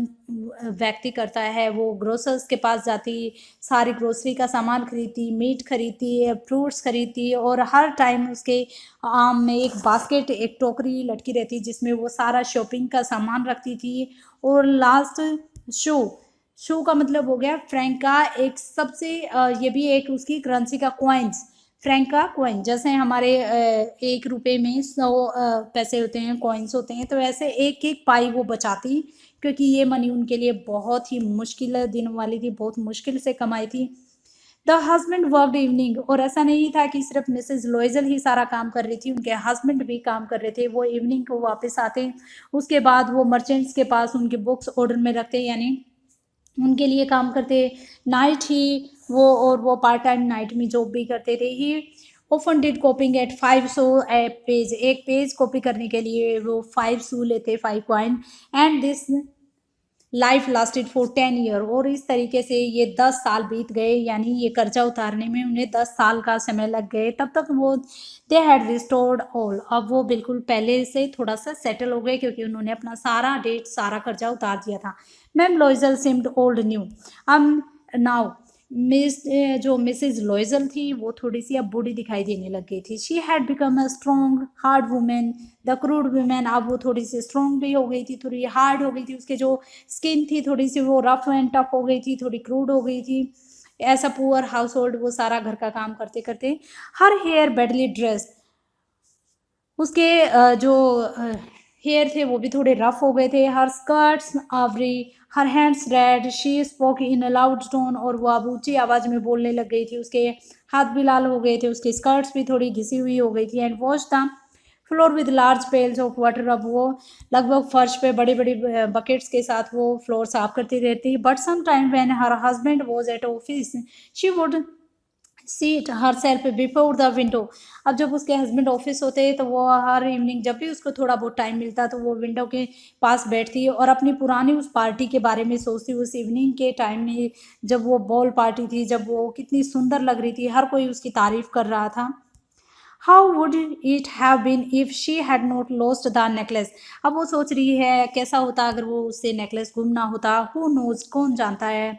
व्यक्ति करता है। वो ग्रोसर्स के पास जाती, सारी ग्रोसरी का सामान खरीदती, मीट खरीदती, फ्रूट्स खरीदती, और हर टाइम उसके आम में एक बास्केट, एक टोकरी लटकी रहती जिसमें वो सारा शॉपिंग का सामान रखती थी। और लास्ट शू का मतलब हो गया फ्रैंक का एक सबसे ये भी एक उसकी करेंसी का कॉइन्स, फ्रैंक का कॉइन, जैसे हमारे 1 रुपये में 100 पैसे होते हैं, कॉइन्स होते हैं, तो ऐसे एक एक पाई वो बचाती, क्योंकि ये मनी उनके लिए बहुत ही मुश्किल दिन वाली थी, बहुत मुश्किल से कमाई थी। द हस्बैंड वर्कड इवनिंग, और ऐसा नहीं था कि सिर्फ मिसेज लोइजल ही सारा काम कर रही थी, उनके हस्बैंड भी काम कर रहे थे। वो इवनिंग को वापस आते, उसके बाद वो मर्चेंट्स के पास उनके बुक्स ऑर्डर में रखते, यानी उनके लिए काम करते। नाइट ही वो, और वो पार्ट टाइम नाइट में जॉब भी करते थे। He often did copying at 5 so a page, एक पेज कॉपी करने के लिए वो 5 सू लेते, 5 coin. And this life lasted for 10 year, और इस तरीके से ये 10 साल बीत गए, यानी ये कर्जा उतारने में उन्हें 10 साल का समय लग गए। तब तक वो दे हैड रिस्टोर्ड ऑल, अब वो बिल्कुल पहले से थोड़ा सा सेटल हो गए, क्योंकि उन्होंने अपना सारा डेट, सारा कर्जा उतार दिया था। Ma'am Loisel seemed old new. अब नाउ जो मिसेज लोइजल थी, वो थोड़ी सी अब बूढ़ी दिखाई देने लग गई थी। She had become a strong hard women, the crude women. अब वो थोड़ी सी स्ट्रॉन्ग भी हो गई थी, थोड़ी हार्ड हो गई थी, उसके जो स्किन थी थोड़ी सी वो रफ एंड टफ हो गई थी, थोड़ी क्रूड हो गई थी। ऐसा पुअर हाउस होल्ड, वो सारा घर का काम करते करते। हर हेयर बैडली ड्रेस्ड, उसके जो हेयर थे वो भी थोड़े रफ हो गए थे। Her skirts awry, her hands red, she spoke in a loud tone, और वो अब ऊंची आवाज़ में बोलने लग गई थी। उसके हाथ भी लाल हो गए थे, उसकी स्कर्ट्स भी थोड़ी घिसी हुई हो गई थी। And wash the floor with large pails of water, अब वो लगभग फर्श पे बड़ी बड़ी बकेट्स के साथ वो फ्लोर साफ करती रहती। But some time when her husband was at office she would seat herself before the window. अब जब उसके हस्बैंड ऑफिस होते तो वो हर इवनिंग जब भी उसको थोड़ा बहुत टाइम मिलता तो वो विंडो के पास बैठती और अपनी पुरानी उस पार्टी के बारे में सोचती, उस इवनिंग के टाइम में जब वो बॉल पार्टी थी, जब वो कितनी सुंदर लग रही थी, हर कोई उसकी तारीफ कर रहा था। How would it have been if she had not lost the necklace. अब वो सोच रही है कैसा होता अगर वो उससे नेकलेस गुम ना होता। हु नोज, कौन जानता है।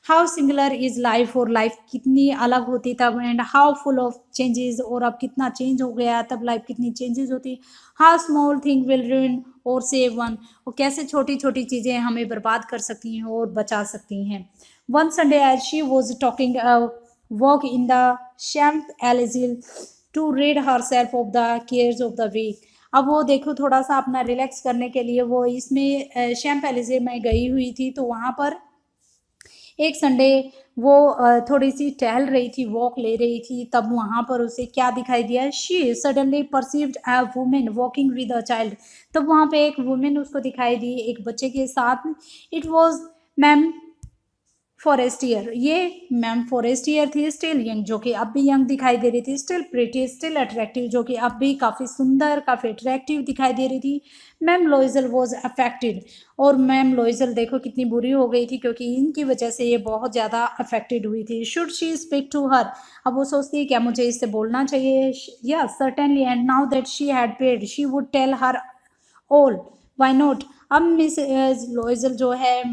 हाउ सिंगुलर इज लाइफ, और लाइफ कितनी अलग होती तब। And how full of changes, और अब कितना चेंज हो गया तब लाइफ कितनी चेंजेस होती। How small thing will ruin और सेव वन, और कैसे छोटी छोटी चीज़ें हमें बर्बाद कर सकती हैं और बचा सकती हैं। One Sunday as she was talking walk in the Champs Elysees to rid her self of the cares of the week. अब वो देखो थोड़ा सा अपना रिलैक्स करने के लिए वो इसमें शैम्प एलिजे में गई हुई थी। तो वहाँ पर एक संडे वो थोड़ी सी टहल रही थी, वॉक ले रही थी, तब वहाँ पर उसे क्या दिखाई दिया। She suddenly perceived a women walking with a child. तब वहाँ पे एक वुमेन उसको दिखाई दी एक बच्चे के साथ। इट वॉज मैम फॉरेस्टियर, ये मैम फॉरेस्टियर थी, स्टिल यंग, जो कि अब भी यंग दिखाई दे रही थी, स्टिल प्रिटी, स्टिल अट्रैक्टिव, जो कि अब भी काफ़ी सुंदर काफ़ी अट्रैक्टिव दिखाई दे रही थी। मैम लोइजल वॉज अफेक्टेड, और मैम लोइजल देखो कितनी बुरी हो गई थी क्योंकि इनकी वजह से ये बहुत ज़्यादा अफेक्टेड हुई थी। Should she speak to her, अब वो सोचती है क्या मुझे इससे बोलना चाहिए। या certainly, and now that she had paid she would tell her all, why not. अब मिस लोइजल जो है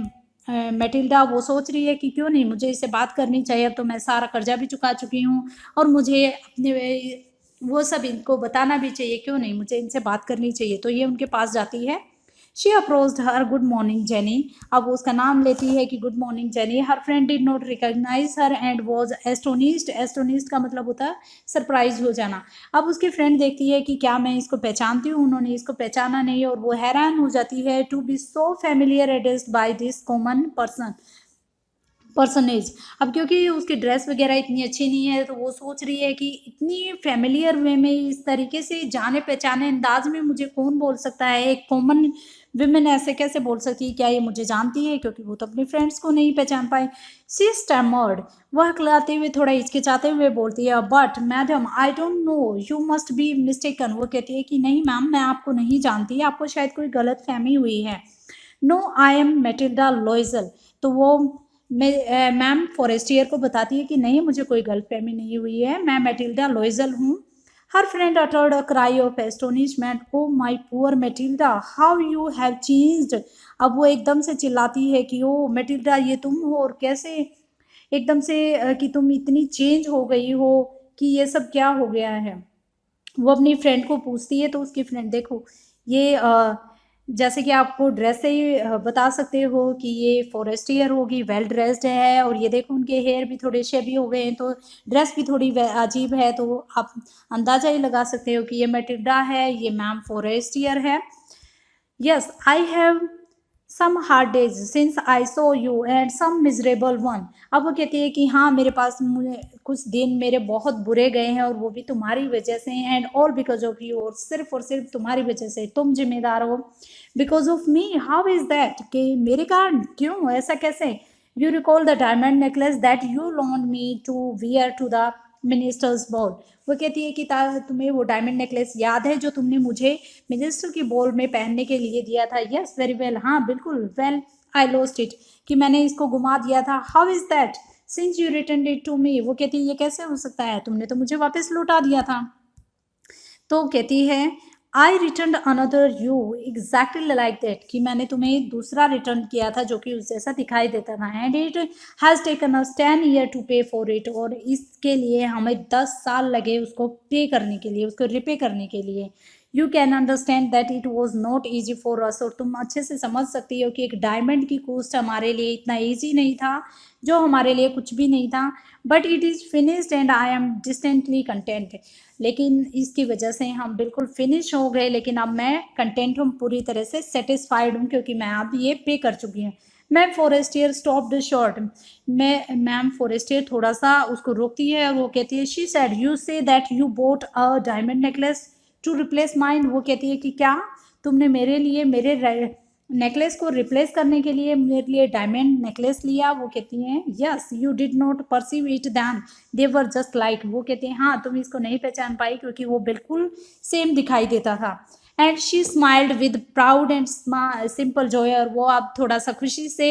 मैटिल्डा वो सोच रही है कि क्यों नहीं, मुझे इससे बात करनी चाहिए। अब तो मैं सारा कर्जा भी चुका चुकी हूँ और मुझे अपने वो सब इनको बताना भी चाहिए, क्यों नहीं, मुझे इनसे बात करनी चाहिए। तो ये उनके पास जाती है। She approached her, good morning Jenny. अब वो उसका नाम लेती है कि good morning Jenny. Her friend did not recognize her and was astonished, astonished का मतलब होता है सरप्राइज हो जाना। अब उसकी फ्रेंड देखती है कि क्या मैं इसको पहचानती हूँ, उन्होंने इसको पहचाना नहीं, और वो हैरान हो जाती है to be so familiar addressed by this common personage. अब क्योंकि उसकी ड्रेस वगैरह इतनी अच्छी नहीं है तो वो सोच रही है कि इतनी फेमिलियर वे में इस तरीके से जाने पहचाने अंदाज में मुझे कौन बोल सकता है, एक कॉमन विमेन ऐसे कैसे बोल सकती है, क्या ये मुझे जानती है, क्योंकि वो तो अपने फ्रेंड्स को नहीं पहचान पाए। सी स्टैमर्ड, वह हकलाते हुए थोड़ा हिचकिचाते हुए बोलती है, but madam I don't no, you must be mistaken. वो कहती है कि नहीं मैम, मैं आपको नहीं जानती, आपको शायद कोई गलत फहमी हुई है। No I am Matilda Loisel. तो वो मैम फॉरेस्टियर को बताती है कि नहीं, मुझे कोई गलतफहमी नहीं हुई है, मैं मैटिल्डा लोइजल हूँ। Her friend uttered a cry of astonishment, oh my poor Matilda, how you have changed. अब वो एकदम से चिल्लाती है कि ओ मैटिल्डा, ये तुम हो, और कैसे एकदम से कि तुम इतनी चेंज हो गई हो, कि ये सब क्या हो गया है। वो अपनी फ्रेंड को पूछती है तो उसकी फ्रेंड देखो ये जैसे कि आपको ड्रेस से ही बता सकते हो कि ये फॉरेस्टियर होगी, वेल ड्रेस्ड है, और ये देखो उनके हेयर भी थोड़े शेबी हो गए हैं, तो ड्रेस भी थोड़ी अजीब है, तो आप अंदाजा ही लगा सकते हो कि ये मैटिल्डा है, ये मैम फॉरेस्टियर है। Yes I have some hard days since I saw you and some miserable one. अब वो कहती है कि हाँ, मेरे पास मुझे कुछ दिन मेरे बहुत बुरे गए हैं, और वो भी तुम्हारी वजह से, and all because of you, और सिर्फ तुम्हारी वजह से, तुम जिम्मेदार हो। Because of me, how is that, कि मेरे कारण, क्यों, ऐसा कैसे। You recall the diamond necklace that you loaned me to wear to the minister's ball. वो कहती है कि तुम्हें वो डायमंड नेकलेस याद है जो तुमने मुझे मिनिस्टर की बॉल में पहनने के लिए दिया था। यस वेरी वेल, हाँ बिल्कुल। वेल आई लॉस्ट इट, कि मैंने इसको घुमा दिया था। How is that since you return it to me. वो कहती है ये कैसे हो सकता है, तुमने तो मुझे वापस लौटा दिया था। तो कहती है I return another you exactly like that, कि मैंने तुम्हें दूसरा रिटर्न किया था जो कि उस जैसा दिखाई देता था। And it has taken us 10 year to pay for it, और इसके लिए हमें 10 साल लगे उसको पे करने के लिए, उसको रिपे करने के लिए। You can understand that it was not easy for us, और तुम अच्छे से समझ सकती हो कि एक डायमंड की कॉस्ट हमारे लिए इतना ईजी नहीं था, जो हमारे लिए कुछ भी नहीं था। But it is finished and I am distantly content, लेकिन इसकी वजह से हम बिल्कुल फिनिश हो गए, लेकिन अब मैं कंटेंट हूँ, पूरी तरह से सेटिस्फाइड हूँ, क्योंकि मैं अब ये पे कर चुकी हूँ। Ma'am Forestier stopped short, ma'am Forestier थोड़ा सा उसको रोकती है और वो कहती है, she said you say that you bought a diamond necklace to replace mine. वो कहती है कि क्या तुमने मेरे लिए मेरे नेकलेस को रिप्लेस करने के लिए मेरे लिए डायमंड नेकलेस लिया। वो कहती हैं yes you did not perceive it then they were just like. वो कहते हैं हाँ तुम इसको नहीं पहचान पाई क्योंकि वो बिल्कुल सेम दिखाई देता था। And she smiled with proud and simple Joy, और वो अब थोड़ा सा खुशी से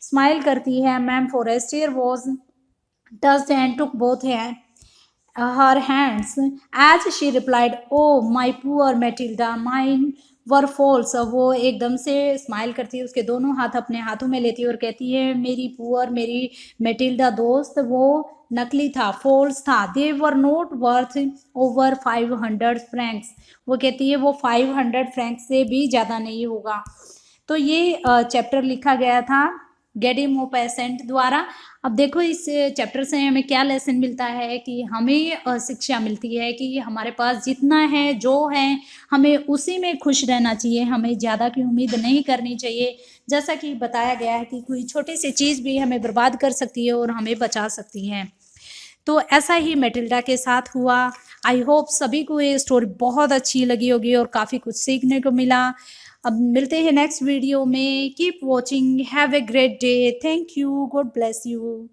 स्माइल करती है। Ma'am Forestier was touched and took both her hands as she replied, oh my poor Matilda, mine were false। वो एकदम से स्माइल करती है, उसके दोनों हाथ अपने हाथों में लेती है और कहती है मेरी पुअर, मेरी मेटिल्डा दोस्त, वो नकली था, फॉल्स था। They were not worth over 500 francs. वो कहती है वो 500 फ्रैंक्स से भी ज़्यादा नहीं होगा। तो ये चैप्टर लिखा गया था गेडी मोपैसेंट द्वारा। अब देखो इस चैप्टर से हमें क्या लेसन मिलता है कि हमें शिक्षा मिलती है कि हमारे पास जितना है, जो है, हमें उसी में खुश रहना चाहिए, हमें ज़्यादा की उम्मीद नहीं करनी चाहिए। जैसा कि बताया गया है कि कोई छोटी सी चीज़ भी हमें बर्बाद कर सकती है और हमें बचा सकती है। तो ऐसा ही मैटिल्डा के साथ हुआ। आई होप सभी को ये स्टोरी बहुत अच्छी लगी होगी और काफ़ी कुछ सीखने को मिला। अब मिलते हैं नेक्स्ट वीडियो में। Keep watching, have a great day, thank you, God bless you.